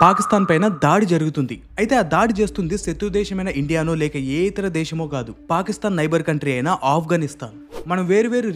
పాకిస్తాన్ పైన దాడి జరుగుతుంది. అయితే ఆ దాడి చేస్తుంది శత్రు దేశమైన ఇండియానో లేక ఏ ఇతర దేశమో కాదు, పాకిస్తాన్ నైబర్ కంట్రీ అయిన ఆఫ్ఘనిస్తాన్. మనం వేరు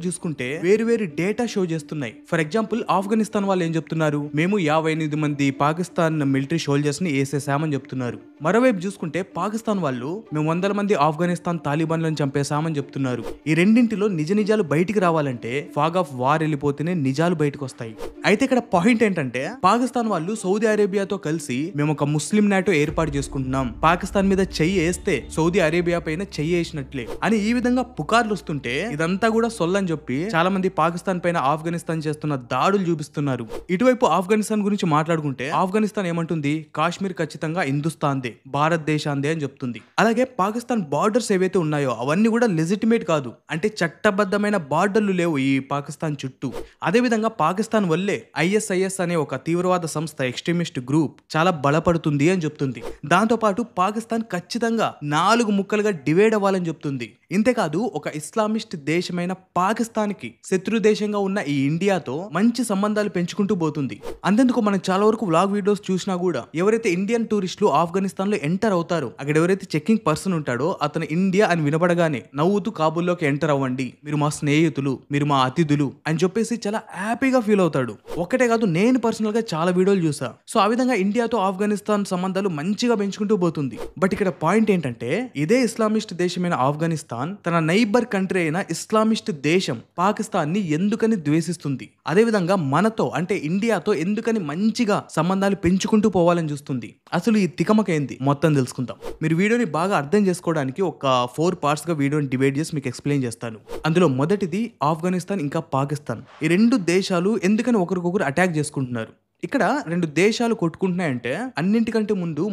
చూసుకుంటే వేరు డేటా షో చేస్తున్నాయి. ఫర్ ఎగ్జాంపుల్ ఆఫ్ఘనిస్తాన్ వాళ్ళు ఏం చెప్తున్నారు, మేము 58 మంది పాకిస్తాన్ మిలిటరీ సోల్జర్స్ ని వేసేసామని చెప్తున్నారు. మరోవైపు చూసుకుంటే పాకిస్తాన్ వాళ్ళు మేము 100 మంది ఆఫ్ఘనిస్తాన్ తాలిబాన్లను చంపేశామని చెప్తున్నారు. ఈ రెండింటిలో నిజాలు బయటికి రావాలంటే ఫాగ్ ఆఫ్ వార్ వెళ్ళిపోతేనే నిజాలు బయటకు వస్తాయి. అయితే ఇక్కడ పాయింట్ ఏంటంటే పాకిస్తాన్ వాళ్ళు సౌదీ అరేబియాతో కలిసి మేము ఒక ముస్లిం నాటో ఏర్పాటు చేసుకుంటున్నాం, పాకిస్తాన్ మీద చెయ్యి వేస్తే సౌదీ అరేబియా పైన చెయ్యి వేసినట్లే అని ఈ విధంగా పుకార్లు వస్తుంటే ఇదంతా కూడా సొల్లని చెప్పి చాలా మంది పాకిస్తాన్ పైన ఆఫ్ఘనిస్తాన్ చేస్తున్న దాడులు చూపిస్తున్నారు. ఇటువైపు ఆఫ్ఘనిస్తాన్ గురించి మాట్లాడుకుంటే ఆఫ్ఘనిస్తాన్ ఏమంటుంది, కాశ్మీర్ ఖచ్చితంగా హిందుస్థాన్దే, భారతదేశాందే అని చెప్తుంది. అలాగే పాకిస్తాన్ బార్డర్స్ ఏవైతే ఉన్నాయో అవన్నీ కూడా లెజిటిమేట్ కాదు, అంటే చట్టబద్ధమైన బార్డర్లు లేవు ఈ పాకిస్తాన్ చుట్టూ. అదే విధంగా పాకిస్తాన్ వల్లే ISIS అనే ఒక తీవ్రవాద సంస్థ, ఎక్స్ట్రీమిస్ట్ గ్రూప్ చాలా బలపడుతుంది అని చెప్తుంది. దాంతో పాటు పాకిస్తాన్ ఖచ్చితంగా 4 ముక్కలుగా డివైడ్ అవ్వాలని చెప్తుంది. ఇంతేకాదు ఒక ఇస్లామిస్ట్ దేశమైన పాకిస్తాన్ కి శత్రు దేశంగా ఉన్న ఈ ఇండియాతో మంచి సంబంధాలు పెంచుకుంటూ పోతుంది. అంతేందుకు మనం చాలా వరకు వ్లాగ్ వీడియోస్ చూసినా కూడా ఎవరైతే ఇండియన్ టూరిస్టులు ఆఫ్ఘనిస్తాన్ లో ఎంటర్ అవుతారో అక్కడ ఎవరైతే చెకింగ్ పర్సన్ ఉంటాడో అతను ఇండియా అని వినపడగానే నవ్వుతూ కాబూల్లోకి ఎంటర్ అవ్వండి, మీరు మా స్నేహితులు, మీరు మా అతిథులు అని చెప్పేసి చాలా హ్యాపీగా ఫీల్ అవుతాడు. ఒకటే కాదు, నేను పర్సనల్ గా చాలా వీడియోలు చూసా. సో ఆ విధంగా ఇండియాతో ఆఫ్ఘనిస్తాన్ సంబంధాలు మంచిగా పెంచుకుంటూ పోతుంది. బట్ ఇక్కడ పాయింట్ ఏంటంటే ఇదే ఇస్లామిస్ట్ దేశమైన ఆఫ్ఘనిస్తాన్ తన నైబర్ కంట్రీ అయిన ఇస్లామిస్ట్ దేశం పాకిస్తాన్ ని ఎందుకని ద్వేషిస్తుంది, అదే విధంగా మనతో అంటే ఇండియాతో ఎందుకని మంచిగా సంబంధాలు పెంచుకుంటూ పోవాలని చూస్తుంది. అసలు ఈ తికమకేంది మొత్తం తెలుసుకుందాం. మీరు వీడియోని బాగా అర్థం చేసుకోవడానికి ఒక 4 పార్ట్స్ గా వీడియోని డివైడ్ చేసి మీకు ఎక్స్ప్లెయిన్ చేస్తాను. అందులో మొదటిది ఆఫ్ఘనిస్తాన్ ఇంకా పాకిస్తాన్, ఈ 2 దేశాలు ఎందుకని ఒకరికొకరు అటాక్ చేసుకుంటున్నారు. ఇక్కడ 2 దేశాలు కొట్టుకుంటున్నాయంటే అన్నింటికంటే ముందు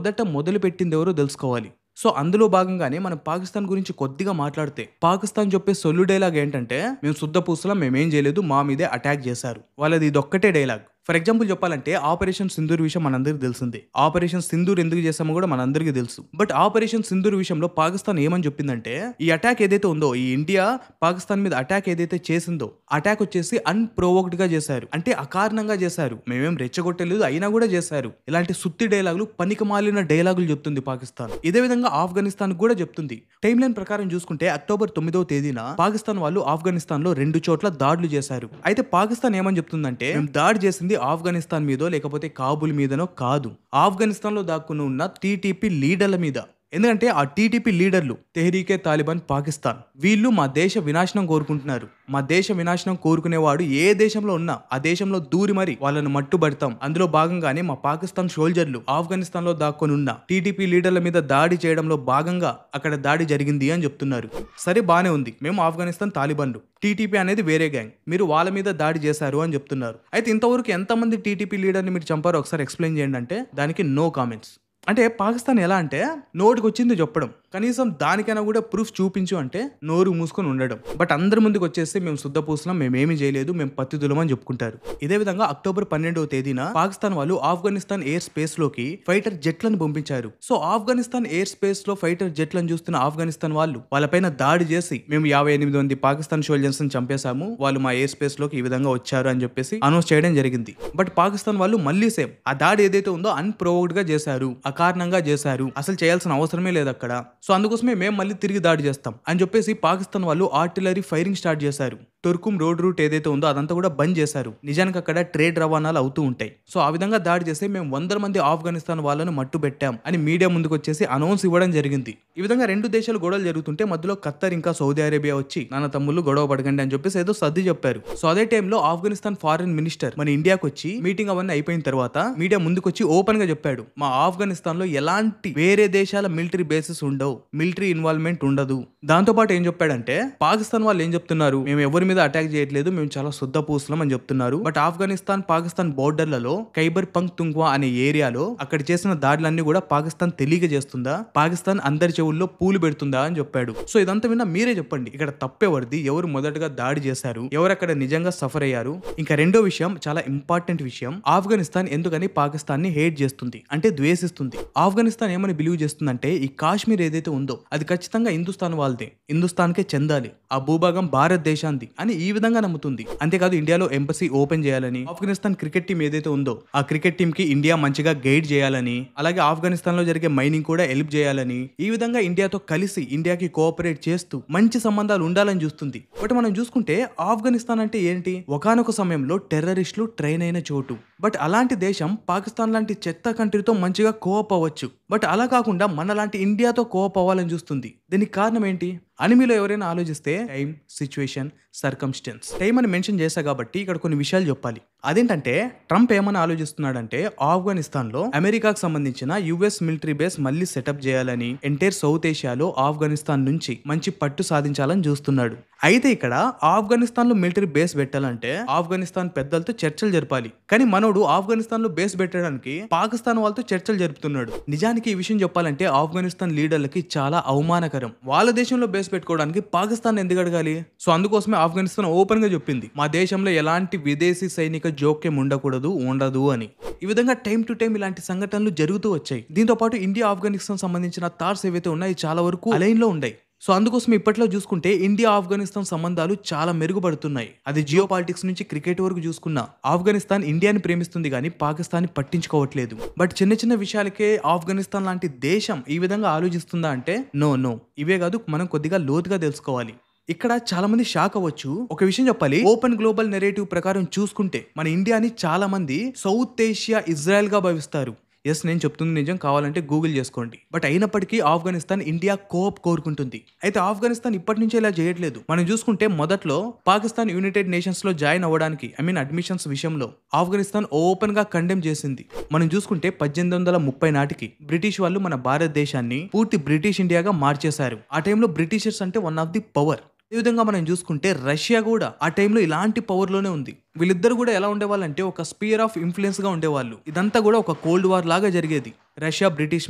మొదలు పెట్టింది ఎవరో తెలుసుకోవాలి. సో అందులో భాగంగానే మనం పాకిస్తాన్ గురించి కొద్దిగా మాట్లాడితే పాకిస్తాన్ చెప్పే సొల్లు డైలాగ్ ఏంటంటే, మేము శుద్ధ పూసలం, మేమేం చేయలేదు, మా మీదే అటాక్ చేశారు. వాళ్ళది ఇదొక్కటే డైలాగ్. ఫర్ ఎగ్జాంపుల్ చెప్పాలంటే ఆపరేషన్ సింధూర్ విషయం మనందరికి తెలిసిందే. ఆపరేషన్ సింధూర్ ఎందుకు చేసామో కూడా మనందరికీ తెలుసు. బట్ ఆపరేషన్ సింధూర్ విషయంలో పాకిస్తాన్ ఏమని చెప్పిందంటే, ఈ అటాక్ ఏదైతే ఉందో, ఈ ఇండియా పాకిస్తాన్ మీద అటాక్ ఏదైతే చేసిందో అటాక్ వచ్చేసి అన్ప్రొవోక్డ్ గా చేశారు, అంటే అకారణంగా చేశారు, మేమేం రెచ్చగొట్టలేదు, అయినా కూడా చేశారు. ఇలాంటి సుత్తి డైలాగులు, పనికిమాలిన డైలాగులు చెప్తుంది పాకిస్తాన్. ఇదే విధంగా ఆఫ్ఘనిస్తాన్ కూడా చెప్తుంది. టైం లైన్ ప్రకారం చూసుకుంటే అక్టోబర్ 9వ తేదీన పాకిస్తాన్ వాళ్ళు ఆఫ్ఘనిస్తాన్ లో 2 చోట్ల దాడులు చేశారు. అయితే పాకిస్తాన్ ఏమని చెప్తుందంటే, మేము దాడి చేసింది ఆఫ్ఘనిస్తాన్ మీదో లేకపోతే కాబూల్ మీదనో కాదు, ఆఫ్ఘనిస్తాన్ లో దాక్కుని ఉన్న TTP లీడర్ల మీద. ఎందుకంటే ఆ TTP లీడర్లు తెహ్రీకే తాలిబాన్ పాకిస్తాన్, వీళ్ళు మా దేశ వినాశనం కోరుకుంటున్నారు. మా దేశ వినాశనం కోరుకునేవాడు ఏ దేశంలో ఉన్నా ఆ దేశంలో దూరి మరి వాళ్ళను మట్టుబడతాం. అందులో భాగంగానే మా పాకిస్తాన్ సోల్జర్లు ఆఫ్ఘనిస్తాన్ లో దాక్కొని ఉన్న TTP లీడర్ల మీద దాడి చేయడంలో భాగంగా అక్కడ దాడి జరిగింది అని చెప్తున్నారు. సరే, బానే ఉంది, మేము ఆఫ్ఘనిస్తాన్ తాలిబాన్లు, TTP అనేది వేరే గ్యాంగ్, మీరు వాళ్ళ మీద దాడి చేశారు అని చెప్తున్నారు. అయితే ఇంతవరకు ఎంతమంది TTP లీడర్ని మీరు చంపారో ఒకసారి ఎక్స్ప్లెయిన్ చేయండి అంటే దానికి నో కామెంట్స్. అంటే పాకిస్తాన్ ఎలా అంటే నోటికి వచ్చింది చెప్పడం, కనీసం దానికైనా కూడా ప్రూఫ్ చూపించు అంటే నోరు మూసుకొని ఉండడం. బట్ అందరి ముందుకు వచ్చేసి మేము శుద్ధ పూసలం, మేమేమీ చేయలేదు, మేము పత్తిదులం అని చెప్పుకుంటారు. ఇదే విధంగా అక్టోబర్ 12వ తేదీన పాకిస్తాన్ వాళ్ళు ఆఫ్ఘనిస్తాన్ ఎయిర్ స్పేస్ లోకి ఫైటర్ జెట్లను పంపించారు. సో ఆఫ్ఘనిస్తాన్ ఎయిర్ స్పేస్ లో ఫైటర్ జెట్లను చూస్తున్న ఆఫ్ఘనిస్తాన్ వాళ్ళు వాళ్ళపైన దాడి చేసి మేము 58 మంది పాకిస్తాన్ సోల్జర్స్ ని చంపేశాము, వాళ్ళు మా ఎయిర్ స్పేస్ లోకి ఈ విధంగా వచ్చారు అని చెప్పేసి అనౌన్స్ చేయడం జరిగింది. బట్ పాకిస్తాన్ వాళ్ళు మళ్ళీ సేమ్ ఆ దాడి ఏదైతే ఉందో అన్ప్రొవోక్డ్ గా చేశారు, అకారణంగా చేశారు, అసలు చేయాల్సిన అవసరమే లేదు అక్కడ. సో అందుకోసమే మేము మళ్ళీ తిరిగి దాడి చేస్తాం అని చెప్పేసి పాకిస్తాన్ వాళ్ళు ఆర్టిలరీ ఫైరింగ్ స్టార్ట్ చేశారు. తుర్కుం రోడ్ రూట్ ఏదైతే ఉందో అదంతా కూడా బంద్ చేశారు. నిజానికి అక్కడ ట్రేడ్ రవాణాలు అవుతూ ఉంటాయి. సో ఆ విధంగా దాడి చేసి మేము 100 మంది ఆఫ్ఘనిస్తాన్ వాళ్ళను మట్టు పెట్టాం అని మీడియా ముందుకు వచ్చేసి అనౌన్స్ ఇవ్వడం జరిగింది. ఈ విధంగా 2 దేశాలు గొడవలు జరుగుతుంటే మధ్యలో ఖత్తర్ ఇంకా సౌదీ అరేబియా వచ్చి నాన్న తమ్ముళ్ళు గొడవ పడకండి అని చెప్పేసి ఏదో సర్ది చెప్పారు. సో అదే టైంలో ఆఫ్ఘనిస్తాన్ ఫారెన్ మినిస్టర్ మన ఇండియాకి వచ్చి మీటింగ్ అవన్నీ అయిపోయిన తర్వాత మీడియా ముందుకు వచ్చి ఓపెన్ గా చెప్పాడు, మా ఆఫ్ఘనిస్తాన్ లో ఎలాంటి వేరే దేశాల మిలిటరీ బేసెస్ ఉండవు, మిలిటరీ ఇన్వాల్వ్మెంట్ ఉండదు. దాంతో పాటు ఏం చెప్పాడంటే, పాకిస్తాన్ వాళ్ళు ఏం చెప్తున్నారు, మేము ఎవరి మీద అటాక్ చేయట్లేదు, మేము చాలా శుద్ధ పూసలం అని చెప్తున్నారు. బట్ ఆఫ్ఘనిస్తాన్ పాకిస్తాన్ బోర్డర్లలో ఖైబర్ పంఖ్తుంగ్వా అనే ఏరియాలో అక్కడ చేసిన దాడులన్నీ కూడా పాకిస్తాన్ తెలియక చేస్తుందా, పాకిస్తాన్ అందరి చెవుల్లో పూలు పెడుతుందా అని చెప్పాడు. సో ఇదంతా విన్నా మీరే చెప్పండి, ఇక్కడ తప్పెవరిది, ఎవరు మొదటగా దాడి చేశారు, ఎవరు అక్కడ నిజంగా సఫర్ అయ్యారు. ఇంకా రెండో విషయం, చాలా ఇంపార్టెంట్ విషయం, ఆఫ్ఘనిస్తాన్ ఎందుకని పాకిస్తాన్ ని హేట్ చేస్తుంది అంటే ద్వేషిస్తుంది. ఆఫ్ఘనిస్తాన్ ఏమని బిలీవ్ చేస్తుందంటే, ఈ కాశ్మీర్ ఏదైతే ఉందో అది ఖచ్చితంగా హిందుస్థాన్ వాళ్ళదే, హిందుస్థాన్కే చెందాలి, ఆ భూభాగం భారతదేశాంది, అని ఈ విధంగా నమ్ముతుంది. అంతేకాదు ఇండియాలో ఎంబసీ ఓపెన్ చేయాలని, ఆఫ్ఘనిస్తాన్ క్రికెట్ టీం ఏదైతే ఉందో ఆ క్రికెట్ టీం కి ఇండియా మంచిగా గైడ్ చేయాలని, అలాగే ఆఫ్ఘనిస్తాన్ లో జరిగే మైనింగ్ కూడా హెల్ప్ చేయాలని, ఈ విధంగా ఇండియాతో కలిసి ఇండియాకి కోఆపరేట్ చేస్తూ మంచి సంబంధాలు ఉండాలని చూస్తుంది. బట్ మనం చూసుకుంటే ఆఫ్ఘనిస్తాన్ అంటే ఏంటి? ఒకానొక సమయంలో టెర్రరిస్టులు ట్రైన్ అయిన చోటు. బట్ అలాంటి దేశం పాకిస్తాన్ లాంటి చెత్త కంట్రీతో మంచిగా కోఆప్ అవ్వచ్చు. బట్ అలా కాకుండా మనలాంటి ఇండియాతో కోఆప్ అవ్వాలని చూస్తుంది. దీనికి కారణం ఏంటి అని మీలో ఎవరైనా ఆలోచిస్తే టైం, సిచ్యువేషన్, సర్కమ్స్టెన్స్. టైం అని మెన్షన్ చేశా కాబట్టి ఇక్కడ కొన్ని విషయాలు చెప్పాలి. అదేంటంటే ట్రంప్ ఏమని ఆలోచిస్తున్నాడంటే ఆఫ్ఘనిస్తాన్ లో అమెరికాకు సంబంధించిన యుఎస్ మిలిటరీ బేస్ మళ్ళీ సెటప్ చేయాలని, ఎంటైర్ సౌత్ ఏషియాలో ఆఫ్ఘనిస్తాన్ నుంచి మంచి పట్టు సాధించాలని చూస్తున్నాడు. అయితే ఇక్కడ ఆఫ్ఘనిస్తాన్ లో మిలిటరీ బేస్ పెట్టాలంటే ఆఫ్ఘనిస్తాన్ పెద్దలతో చర్చలు జరపాలి. కానీ మనోడు ఆఫ్ఘనిస్తాన్ లో బేస్ పెట్టడానికి పాకిస్తాన్ వాళ్ళతో చర్చలు జరుపుతున్నాడు. నిజానికి ఈ విషయం చెప్పాలంటే ఆఫ్ఘనిస్తాన్ లీడర్లకి చాలా అవమానకరం. వాళ్ళ దేశంలో బేస్ పెట్టుకోవడానికి పాకిస్తాన్ ఎందుకు అడగాలి? సో అందుకోసమే ఆఫ్ఘనిస్తాన్ ఓపెన్ గా చెప్పింది మా దేశంలో ఎలాంటి విదేశీ సైనిక జోక్యం ఉండదు అని. ఈ విధంగా టైం టు టైం ఇలాంటి సంఘటనలు జరుగుతూ వచ్చాయి. దీంతో పాటు ఇండియా ఆఫ్ఘనిస్తాన్ సంబంధించిన థాట్స్ ఏవైతే ఉన్నాయో చాలా వరకు అలైన్ లో ఉన్నాయి. సో అందుకోసం ఇప్పట్లో చూసుకుంటే ఇండియా ఆఫ్ఘనిస్తాన్ సంబంధాలు చాలా మెరుగుపడుతున్నాయి. అది జియో పాలిటిక్స్ నుంచి క్రికెట్ వరకు చూసుకున్నా ఆఫ్ఘనిస్తాన్ ఇండియాని ప్రేమిస్తుంది కానీ పాకిస్తాన్ పట్టించుకోవట్లేదు. బట్ చిన్న చిన్న విషయాలకే ఆఫ్ఘనిస్తాన్ లాంటి దేశం ఈ విధంగా ఆలోచిస్తుందా అంటే నో. ఇవే కాదు, మనం కొద్దిగా లోతుగా తెలుసుకోవాలి. ఇక్కడ చాలా మంది షాక్ అవ్వచ్చు. ఒక విషయం చెప్పాలి, ఓపెన్ గ్లోబల్ నెరేటివ్ ప్రకారం చూసుకుంటే మన ఇండియాని చాలా మంది సౌత్ ఏషియా ఇజ్రాయెల్ గా భావిస్తారు. ఎస్, నేను చెప్తుంది నిజం, కావాలంటే గూగుల్ చేసుకోండి. బట్ అయినప్పటికీ ఆఫ్ఘనిస్తాన్ ఇండియా కోఆప్ కోరుకుంటుంది. అయితే ఆఫ్ఘనిస్తాన్ ఇప్పటి నుంచే ఇలా చేయట్లేదు. మనం చూసుకుంటే మొదట్లో పాకిస్తాన్ యునైటెడ్ నేషన్స్ లో జాయిన్ అవ్వడానికి అడ్మిషన్స్ విషయంలో ఆఫ్ఘనిస్తాన్ ఓపెన్ గా కండెమ్ చేసింది. మనం చూసుకుంటే 1830 నాటికి బ్రిటిష్ వాళ్ళు మన భారతదేశాన్ని పూర్తి బ్రిటిష్ ఇండియాగా మార్చేశారు. ఆ టైంలో బ్రిటిషర్స్ అంటే వన్ ఆఫ్ ది పవర్. ఈ విధంగా మనం చూసుకుంటే రష్యా కూడా ఆ టైంలో ఇలాంటి పవర్ లోనే ఉంది. వీళ్ళిద్దరు కూడా ఎలా ఉండేవాళ్ళంటే ఒక స్పియర్ ఆఫ్ ఇన్ఫ్లుయెన్స్ గా ఉండేవాళ్ళు. ఇదంతా కూడా ఒక కోల్డ్ వార్ లాగా జరిగేది. రష్యా బ్రిటిష్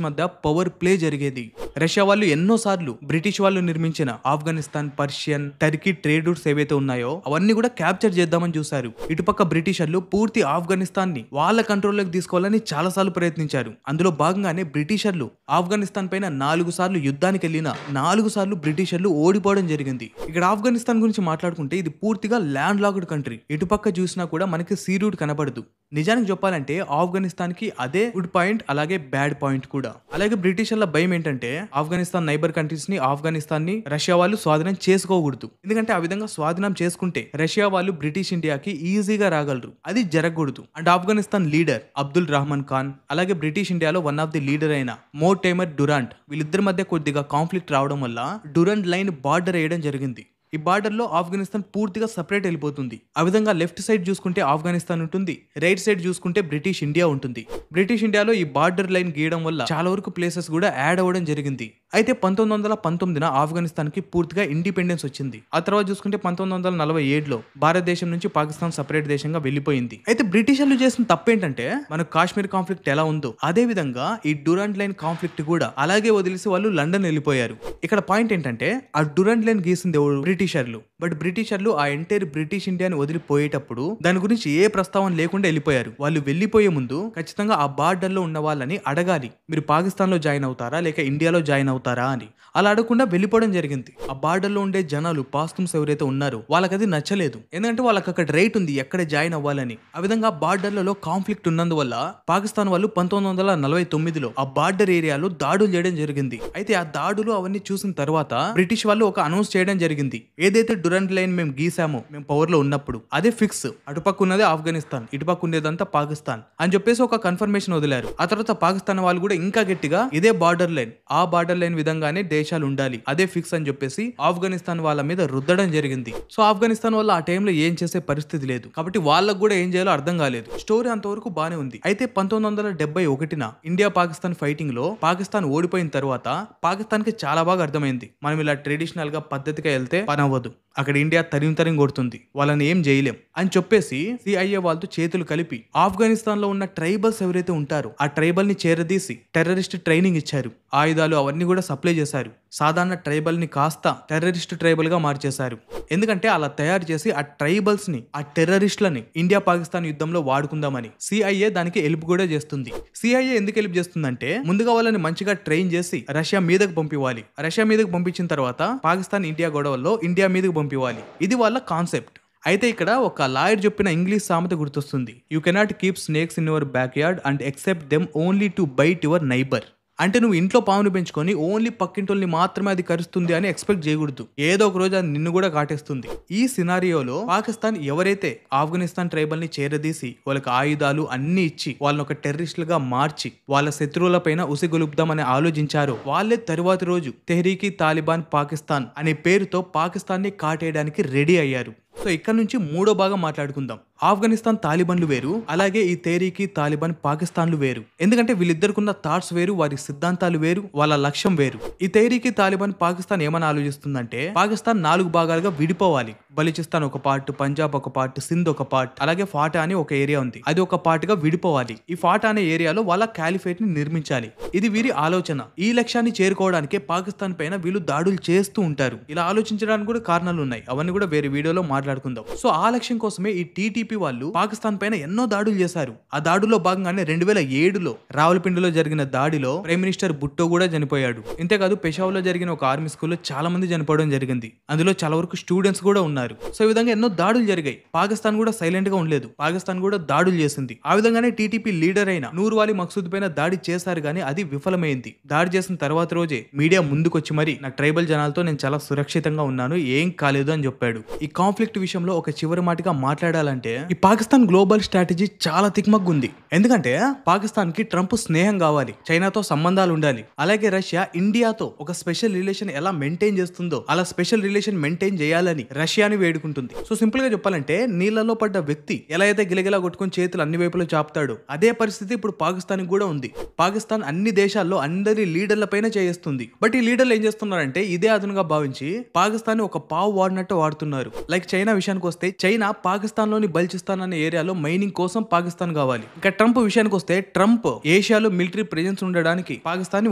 మధ్య పవర్ ప్లే జరిగేది. రష్యా వాళ్ళు ఎన్నో సార్లు బ్రిటిష్ వాళ్ళు నిర్మించిన Afghanistan, Persian, Turkey trade routes ఏవైతే ఉన్నాయో అవన్నీ కూడా క్యాప్చర్ చేద్దామని చూశారు. ఇటుపక్క బ్రిటిషర్లు పూర్తి ఆఫ్ఘనిస్తాన్ ని వాళ్ళ కంట్రోల్లోకి తీసుకోవాలని చాలా సార్లు ప్రయత్నించారు. అందులో భాగంగానే బ్రిటిషర్లు ఆఫ్ఘనిస్తాన్ పైన 4 సార్లు యుద్ధానికి వెళ్ళిన 4 సార్లు బ్రిటిషర్లు ఓడిపోవడం జరిగింది. ఇక్కడ ఆఫ్ఘనిస్తాన్ గురించి మాట్లాడుకుంటే ఇది పూర్తిగా ల్యాండ్ లాక్డ్ కంట్రీ. ఇటుపక్క చూసినా కూడా మనకి సీ రూట్ కనబడదు. నిజానికి చెప్పాలంటే ఆఫ్ఘనిస్తాన్ కి అదే గుడ్ పాయింట్, అలాగే బ్యాడ్ పాయింట్ కూడా. అలాగే బ్రిటిషర్ల భయం ఏంటంటే ఆఫ్ఘనిస్తాన్ నైబర్ కంట్రీస్ ని, ఆఫ్ఘనిస్తాన్ ని రష్యా వాళ్ళు స్వాధీనం చేసుకోకూడదు. ఎందుకంటే ఆ విధంగా స్వాధీనం చేసుకుంటే రష్యా వాళ్ళు బ్రిటిష్ ఇండియాకి ఈజీగా రాగలరు. అది జరగకూడదు. అండ్ ఆఫ్ఘనిస్తాన్ లీడర్ అబ్దుల్ రహమాన్ ఖాన్, అలాగే బ్రిటిష్ ఇండియాలో వన్ ఆఫ్ ది లీడర్ అయిన మోర్టైమర్ డురాంట్, వీళ్ళిద్దరి మధ్య కొద్దిగా కాన్ఫ్లిక్ట్ రావడం వల్ల డురాంట్ లైన్ బార్డర్ వేయడం జరిగింది. ఈ బార్డర్ లో ఆఫ్ఘనిస్తాన్ పూర్తిగా సెపరేట్ వెళ్ళిపోతుంది. ఆ విధంగా లెఫ్ట్ సైడ్ చూసుకుంటే ఆఫ్ఘనిస్తాన్ ఉంటుంది, రైట్ సైడ్ చూసుకుంటే బ్రిటిష్ ఇండియా ఉంటుంది. బ్రిటిష్ ఇండియాలో ఈ బార్డర్ లైన్ గీయడం వల్ల చాలా వరకు ప్లేసెస్ కూడా యాడ్ అవ్వడం జరిగింది. అయితే 1919 ఆఫ్ఘనిస్తాన్ కి పూర్తిగా ఇండిపెండెన్స్ వచ్చింది. ఆ తర్వాత చూసుకుంటే 1947లో భారతదేశం నుంచి పాకిస్తాన్ సెపరేట్ దేశంగా వెళ్ళిపోయింది. అయితే బ్రిటిషర్లు చేసిన తప్పేంటంటే మనకు కాశ్మీర్ కాన్ఫ్లిక్ట్ ఎలా ఉందో అదే విధంగా ఈ డురాంట్ లైన్ కాన్ఫ్లిక్ట్ కూడా అలాగే వదిలేసి వాళ్ళు లండన్ వెళ్ళిపోయారు. ఇక్కడ పాయింట్ ఏంటంటే ఆ డురాంట్ లైన్ గీసింది ఎవరు? బ్రిటిషర్లు. బట్ బ్రిటిషర్లు ఆ ఎంటైర్ బ్రిటిష్ ఇండియాని వదిలిపోయేటప్పుడు దాని గురించి ఏ ప్రస్తావన లేకుండా వెళ్ళిపోయారు. వాళ్ళు వెళ్ళిపోయే ముందు ఖచ్చితంగా ఆ బార్డర్ లో ఉన్న వాళ్ళని అడగాలి, మీరు పాకిస్తాన్ లో జాయిన్ అవుతారా లేక ఇండియాలో జాయిన్ అవుతారా అని. అలా అడగకుండా వెళ్ళిపోవడం జరిగింది. ఆ బార్డర్ లో ఉండే జనాలు, పాస్తూన్స్ ఎవరైతే ఉన్నారో వాళ్ళకి అది నచ్చలేదు. ఎందుకంటే వాళ్ళకి అక్కడ రైట్ ఉంది ఎక్కడ జాయిన్ అవ్వాలని. ఆ విధంగా బార్డర్లలో కాన్ఫ్లిక్ట్ ఉన్నందువల్ల పాకిస్తాన్ వాళ్ళు 1949లో ఆ బార్డర్ ఏరియాలో దాడులు చేయడం జరిగింది. అయితే ఆ దాడులు అవన్నీ చూసిన తర్వాత బ్రిటిష్ వాళ్ళు ఒక అనౌన్స్ చేయడం జరిగింది, ఏదైతే డురాంట్ లైన్ మేము గీసామో మేము పవర్ లో ఉన్నప్పుడు అదే ఫిక్స్. అటుపక్క ఉన్నదే ఆఫ్ఘనిస్తాన్, ఇటుపక్క ఉండేదంతా పాకిస్తాన్ అని చెప్పేసి ఒక కన్ఫర్మేషన్ వదిలారు. ఆ తర్వాత పాకిస్తాన్ వాళ్ళు కూడా ఇంకా గట్టిగా ఇదే బార్డర్ లైన్, ఆ బార్డర్ లైన్ విధంగానే దేశాలు ఉండాలి, అదే ఫిక్స్ అని చెప్పేసి ఆఫ్ఘనిస్తాన్ వాళ్ళ మీద రుద్దడం జరిగింది. సో ఆఫ్ఘనిస్తాన్ వల్ల ఆ టైంలో ఏం చేసే పరిస్థితి లేదు కాబట్టి వాళ్ళకు కూడా ఏం చేయాలో అర్థం కాలేదు. స్టోరీ అంతవరకు బానే ఉంది. అయితే 1971న ఇండియా పాకిస్తాన్ ఫైటింగ్ లో పాకిస్తాన్ ఓడిపోయిన తర్వాత పాకిస్తాన్ కి చాలా బాగా అర్థమైంది, మనం ఇలా ట్రెడిషనల్ గా పద్ధతిగా వెళ్తే పని అవ్వదు, అక్కడ ఇండియా తరిం కొడుతుంది, వాళ్ళని ఏం చేయలేం అని చెప్పేసి సిఐఏ వాళ్ళతో చేతులు కలిపి ఆఫ్ఘనిస్తాన్ లో ఉన్న ట్రైబల్స్ ఎవరైతే ఉంటారో ఆ ట్రైబల్ ని చేరదీసి టెర్రరిస్ట్ ట్రైనింగ్ ఇచ్చారు, ఆయుధాలు అవన్నీ కూడా సప్లై చేశారు. సాధారణ ట్రైబల్ ని కాస్త టెర్రరిస్ట్ ట్రైబల్ గా మార్చేశారు. ఎందుకంటే అలా తయారు చేసి ఆ ట్రైబల్స్ ని, ఆ టెర్రరిస్టులని ఇండియా పాకిస్తాన్ యుద్ధంలో వాడుకుందామని సిఐఏ దానికి హెల్ప్ కూడా చేస్తుంది. సిఐఏ ఎందుకు హెల్ప్ చేస్తుందంటే ముందుగా వాళ్ళని మంచిగా ట్రైన్ చేసి రష్యా మీదకు పంపివ్వాలి. రష్యా మీదకు పంపించిన తర్వాత పాకిస్తాన్ ఇండియా గొడవల్లో ఇండియా మీదకు పంపివ్వాలి. ఇది వాళ్ళ కాన్సెప్ట్. అయితే ఇక్కడ ఒక లాయర్ చెప్పిన ఇంగ్లీష్ సామెత గుర్తొస్తుంది. You cannot keep snakes in your back yard and except them only to byte your neighbour. అంటే నువ్వు ఇంట్లో పాముని పెంచుకొని ఓన్లీ పక్కింటోల్ని మాత్రమే అది కరుస్తుంది అని ఎక్స్పెక్ట్ చేయకూడదు. ఏదో ఒక రోజు అది నిన్ను కూడా కాటేస్తుంది. ఈ సినారియోలో పాకిస్తాన్ ఎవరైతే ఆఫ్ఘనిస్తాన్ ట్రైబల్ ని చేరదీసి వాళ్ళకి ఆయుధాలు అన్ని ఇచ్చి వాళ్ళని ఒక టెర్రరిస్టులుగా మార్చి వాళ్ళ శత్రువుల పైన ఉసిగొలుపుదామని ఆలోచించారో వాళ్ళే తరువాతి రోజు తెహ్రీకి తాలిబాన్ పాకిస్తాన్ అనే పేరుతో పాకిస్తాన్ ని కాటేయడానికి రెడీ అయ్యారు. సో ఇక్కడ నుంచి మూడో భాగం మాట్లాడుకుందాం. ఆఫ్ఘనిస్తాన్ తాలిబాన్లు వేరు, అలాగే ఈ తెహ్రీకి తాలిబాన్ పాకిస్తాన్లు వేరు. ఎందుకంటే వీళ్ళిద్దరికున్న థాట్స్ వేరు, వారి సిద్ధాంతాలు వేరు, వాళ్ళ లక్ష్యం వేరు. ఈ తెహ్రీకి తాలిబాన్ పాకిస్తాన్ ఏమని ఆలోచిస్తుందంటే పాకిస్తాన్ 4 భాగాలుగా విడిపోవాలి. బలూచిస్తాన్ ఒక పార్ట్, పంజాబ్ ఒక పార్ట్, సింధ్ ఒక పార్ట్, అలాగే ఫాటా అని ఒక ఏరియా ఉంది, అది ఒక పార్ట్ గా విడిపోవాలి. ఈ ఫాటా అనే ఏరియాలో వాళ్ళ క్యాలిఫేట్ ని నిర్మించాలి. ఇది వీరి ఆలోచన. ఈ లక్ష్యాన్ని చేరుకోవడానికే పాకిస్తాన్ పైన వీళ్ళు దాడులు చేస్తూ ఉంటారు. ఇలా ఆలోచించడానికి కూడా కారణాలు ఉన్నాయి, అవన్నీ కూడా వేరే వీడియోలో మాట్లాడుకుందాం. సో ఆ లక్ష్యం కోసమే ఈ టీటీపీ వాళ్ళు పాకిస్తాన్ పైన ఎన్నో దాడులు చేశారు. ఆ దాడుల్లో భాగంగానే 2007లో రావల్పిండిలో జరిగిన దాడిలో ప్రైమ్ మినిస్టర్ భుట్టో కూడా చనిపోయాడు. ఇంతేకాదు పెషావర్ లో జరిగిన ఒక ఆర్మీ స్కూల్లో చాలా మంది చనిపోవడం జరిగింది. అందులో చాలా వరకు స్టూడెంట్స్ కూడా ఉన్నారు. సో ఈ విధంగా ఎన్నో దాడులు జరిగాయి. పాకిస్తాన్ కూడా సైలెంట్ గా ఉండలేదు, పాకిస్తాన్ కూడా దాడులు చేసింది. ఆ విధంగానే టీటీపీ లీడర్ అయిన నూర్వాలి మక్సూద్ పైన దాడి చేశారు, కానీ అది విఫలమైంది. దాడి చేసిన తర్వాత రోజే మీడియా ముందుకొచ్చి మరి నా ట్రైబల్ జనాలతో నేను చాలా సురక్షితంగా ఉన్నాను, ఏం కాలేదు అని చెప్పాడు. ఈ కాన్ఫ్లిక్ట్ విషయంలో ఒక చివరి మాటగా మాట్లాడాలంటే ఈ పాకిస్తాన్ గ్లోబల్ స్ట్రాటజీ చాలా తిక్మగ్గా ఉంది. ఎందుకంటే పాకిస్తాన్ కి ట్రంప్ స్నేహం కావాలి, చైనాతో సంబంధాలు ఉండాలి, అలాగే రష్యా ఇండియాతో ఒక స్పెషల్ రిలేషన్ ఎలా మెయింటైన్ చేస్తుందో అలా స్పెషల్ రిలేషన్ మెయింటైన్ చేయాలని రష్యాని వేడుకుంటుంది. సో సింపుల్ గా చెప్పాలంటే నీళ్లలో పడ్డ వ్యక్తి ఎలా అయితే గిలగిలా కొట్టుకుని చేతులు అన్ని వైపులో చాపుతాడో అదే పరిస్థితి ఇప్పుడు పాకిస్తాన్ కూడా ఉంది. పాకిస్తాన్ అన్ని దేశాల్లో అందరి లీడర్ల పైన చేస్తుంది. బట్ ఈ లీడర్లు ఏం చేస్తున్నారంటే ఇదే అదునుగా భావించి పాకిస్తాన్ ఒక పావు వాడినట్టు వాడుతున్నారు. లైక్ చైనా విషయానికి వస్తే చైనా పాకిస్తాన్ లోని బల్చిస్తాన్ అనే ఏరియాలో మైనింగ్ కోసం పాకిస్తాన్ కావాలి. ఇక ట్రంప్ విషయానికి వస్తే ట్రంప్ ఏషియాలో మిలిటరీ ప్రెజెన్స్ ఉండడానికి పాకిస్తాన్ ని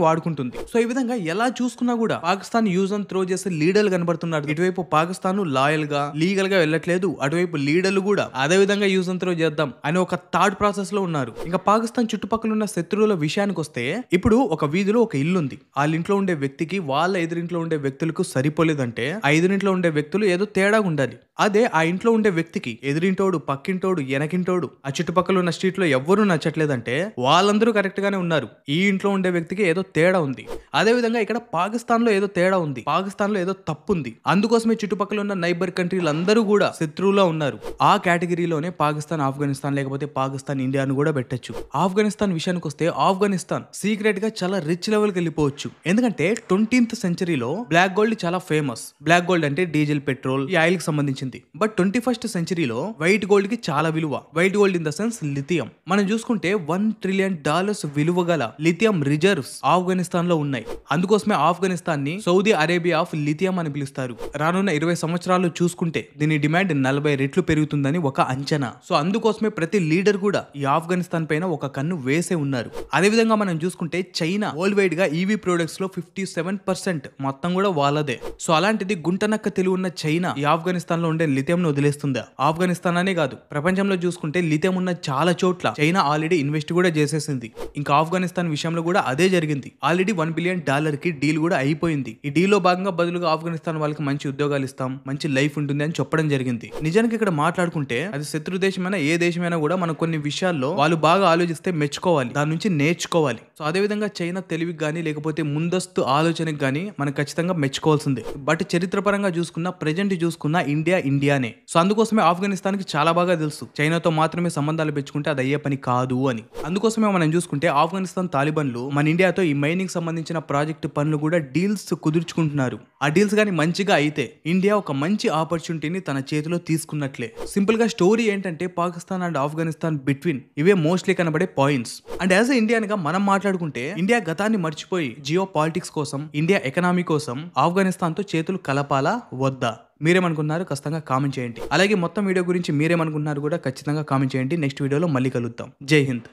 వాడుకుంటుంది. సో ఈ విధంగా ఎలా చూసుకున్నా కూడా పాకిస్తాన్ యూజ్ అండ్ త్రో చేసే లీడర్లు కనబడుతున్నారు. ఇటువైపు పాకిస్తాన్ లాయల్ గా లీగల్ గా వెళ్ళట్లేదు, అటువైపు లీడర్లు కూడా అదే విధంగా యూజ్ అండ్ త్రో చేద్దాం అని ఒక థర్డ్ ప్రాసెస్ లో ఉన్నారు. ఇంకా పాకిస్తాన్ చుట్టుపక్కల ఉన్న శత్రువుల విషయానికి వస్తే ఇప్పుడు ఒక వీధిలో ఒక ఇల్లు ఉంది. వాళ్ళ ఇంట్లో ఉండే వ్యక్తికి వాళ్ళ ఎదురింట్లో ఉండే వ్యక్తులకు సరిపోలేదంటే ఆ ఎదురింట్లో ఉండే వ్యక్తులు ఏదో తేడా ఉండాలి. అదే ఆ ఇంట్లో ఉండే వ్యక్తికి ఎదురింటోడు, పక్కింటోడు, వెనకింటోడు, ఆ చుట్టుపక్కల ఉన్న స్ట్రీట్ లో ఎవ్వరూ నచ్చట్లేదంటే వాళ్ళందరూ కరెక్ట్ గానే ఉన్నారు, ఈ ఇంట్లో ఉండే వ్యక్తికి ఏదో తేడా ఉంది. అదే విధంగా ఇక్కడ పాకిస్తాన్ లో ఏదో తేడా ఉంది, పాకిస్తాన్ లో ఏదో తప్పు ఉంది. అందుకోసమే చుట్టుపక్కల ఉన్న నైబర్ కంట్రీలు అందరూ కూడా శత్రువులో ఉన్నారు. ఆ కేటగిరీలోనే పాకిస్తాన్, ఆఫ్ఘనిస్తాన్ లేకపోతే పాకిస్తాన్ ఇండియాను కూడా పెట్టచ్చు. ఆఫ్ఘనిస్తాన్ విషయానికి వస్తే ఆఫ్ఘనిస్తాన్ సీక్రెట్ గా చాలా రిచ్ లెవెల్ కి వెళ్ళిపోవచ్చు. ఎందుకంటే 20th సెంచరీలో బ్లాక్ గోల్డ్ చాలా ఫేమస్. బ్లాక్ గోల్డ్ అంటే డీజిల్, పెట్రోల్, ఈ ఆయిల్ కి సంబంధించింది. బట్ 21st సెంచరీలో వైట్ గోల్డ్ కి చాలా విలువ. White gold in the sense lithium. మనం చూసుకుంటే $1 trillion విలువ గల లిథియం రిజర్వ్స్ ఆఫ్ఘనిస్తాన్ లో ఉన్నాయి. అందుకోసమే ఆఫ్ఘనిస్తాన్ ని సౌదీ అరేబియా ఆఫ్ లిథియం అని పిలుస్తారు. రానున్న 20 సంవత్సరాలు చూసుకుంటే దీని డిమాండ్ 40 రెట్లు పెరుగుతుందని ఒక అంచనా. సో అందుకోసమే ప్రతి లీడర్ కూడా ఈ ఆఫ్ఘనిస్తాన్ పైన ఒక కన్ను వేసే ఉన్నారు. అదే విధంగా మనం చూసుకుంటే చైనా వరల్డ్ వైడ్ గా ఈవీ ప్రొడక్ట్స్ లో 57% మొత్తం కూడా వాళ్ళదే. సో అలాంటిది గుంటనక్క తెలివి ఉన్న చైనా ఈ ఆఫ్ఘనిస్తాన్ లో ఉండే లిథియం ను వదిలేస్తుందా? ఆఫ్ఘనిస్తాన్ అనే కాదు, ప్రపంచంలో చూసుకుంటే లిథియం ఉన్న చాలా చోట్ల చైనా ఆల్రెడీ ఇన్వెస్ట్ కూడా చేసేసింది. ఇంకా ఆఫ్ఘనిస్తాన్ విషయంలో కూడా అదే జరిగింది. ఆల్రెడీ $1 billion కి డీల్ కూడా అయిపోయింది. ఈ డీల్ లో భాగంగా బదులుగా ఆఫ్ఘనిస్తాన్ వాళ్ళకి మంచి ఉద్యోగాలు ఇస్తాం, మంచి లైఫ్ ఉంటుంది అని చెప్పడం జరిగింది. నిజానికి ఇక్కడ మాట్లాడుకుంటే అది శత్రు దేశమైనా ఏ దేశమైనా కూడా మనం కొన్ని విషయాల్లో వాళ్ళు బాగా ఆలోచిస్తే మెచ్చుకోవాలి, దాని నుంచి నేర్చుకోవాలి. సో అదే విధంగా చైనా తెలివికి గానీ లేకపోతే ముందస్తు ఆలోచనకి గానీ మనం ఖచ్చితంగా మెచ్చుకోవాల్సిందే. బట్ చరిత్ర పరంగా చూసుకున్నా, ప్రెజెంట్ చూసుకున్నా ఇండియానే. సో అందుకోసమే ఆఫ్ఘనిస్తాన్ కి చాలా బాగా తెలుసు చైనాతో మాత్రమే సంబంధాలు పెంచుకుంటే అది అయ్యే పని కాదు అని. అందుకోసమే మనం చూసుకుంటే ఆఫ్ఘనిస్తాన్ తాలిబాన్లు మన ఇండియాతో ఈ మైనింగ్ సంబంధించిన ప్రాజెక్టు పనులు కూడా డీల్స్ కుదుర్చుకుంటున్నారు. ఆ డీల్స్ గానీ మంచిగా అయితే ఇండియా ఒక మంచి ఆపర్చునిటీని తన చేతిలో తీసుకున్నట్లే. సింపుల్ గా స్టోరీ ఏంటంటే పాకిస్తాన్ అండ్ ఆఫ్ఘనిస్తాన్ బిట్వీన్ ఇవే మోస్ట్లీ కనబడే points. And as a Indian గా మనం మాట్లాడుకుంటే ఇండియా గతాన్ని మర్చిపోయి జియో పాలిటిక్స్ కోసం, ఇండియా ఎకనామీ కోసం ఆఫ్ఘనిస్తాన్ తో చేతులు కలపాలా వద్దా? మీరేమనుకున్నారు ఖచ్చితంగా కామెంట్ చేయండి. అలాగే మొత్తం వీడియో గురించి మీరేమనుకుంటున్నారు కూడా ఖచ్చితంగా కామెంట్ చేయండి. నెక్స్ట్ వీడియోలో మళ్ళీ కలుద్దాం. జై హింద్.